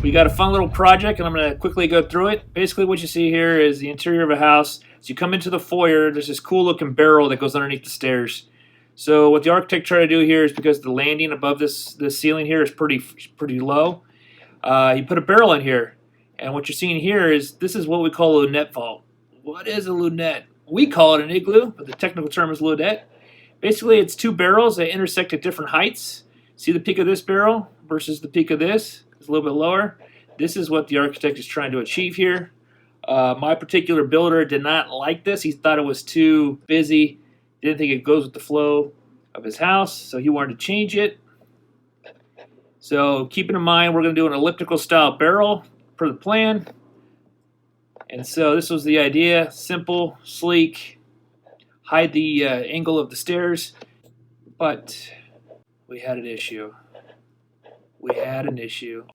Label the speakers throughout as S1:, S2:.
S1: We got a fun little project, and I'm going to quickly go through it. Basically, what you see here is the interior of a house. As you come into the foyer, there's this cool-looking barrel that goes underneath the stairs. So what the architect tried to do here is, because the landing above this ceiling here is pretty low, he put a barrel in here. And what you're seeing here is, this is what we call a lunette vault. What is a lunette? We call it an igloo, but the technical term is lunette. Basically, it's two barrels that intersect at different heights. See the peak of this barrel versus the peak of this? It's a little bit lower. This is what the architect is trying to achieve here. My particular builder did not like this. He thought it was too busy. Didn't think it goes with the flow of his house, so he wanted to change it. So keeping in mind, we're going to do an elliptical style barrel per the plan. And so this was the idea. Simple, sleek, hide the angle of the stairs. But we had an issue.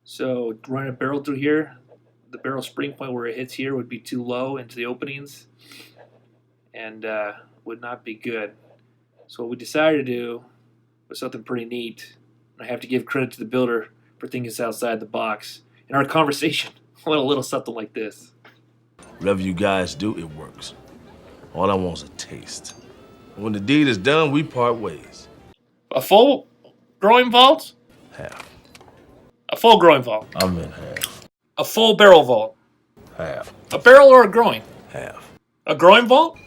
S1: So running a barrel through here, the barrel spring point where it hits here would be too low into the openings and would not be good. So what we decided to do was something pretty neat. I have to give credit to the builder for thinking it's outside the box. In our conversation, went a little something like this.
S2: Whatever you guys do, it works. All I want is a taste. When the deed is done, we part ways.
S1: A full groin vault?
S2: Half.
S1: A full groin vault.
S2: I'm in half.
S1: A full barrel vault.
S2: Half.
S1: A barrel or a groin?
S2: Half.
S1: A groin vault?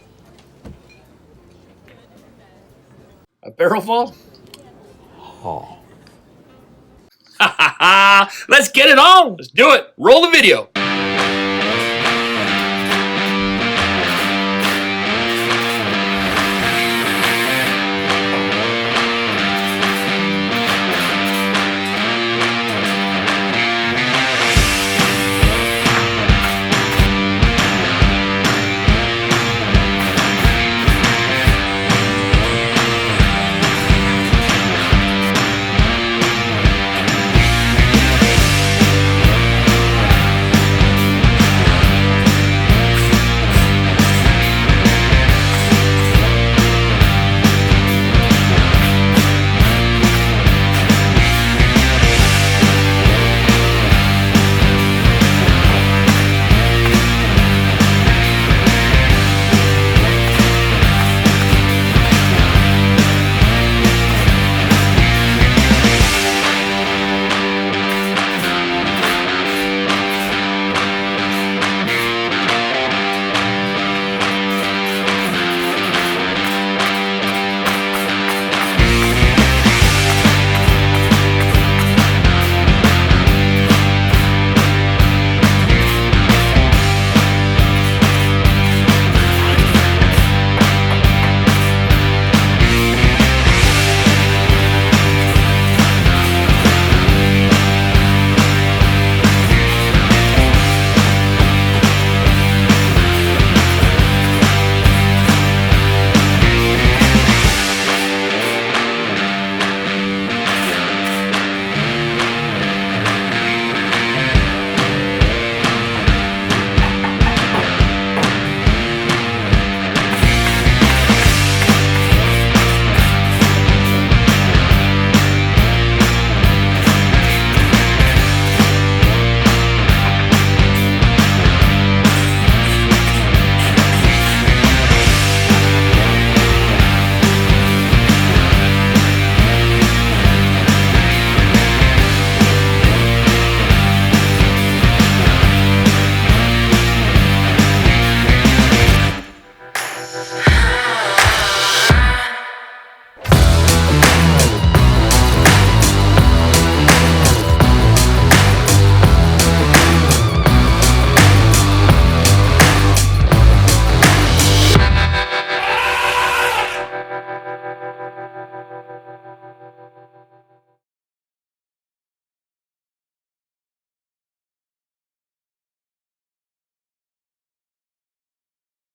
S1: A barrel vault?
S2: Oh.
S1: Ha ha ha! Let's get it on! Let's do it! Roll the video!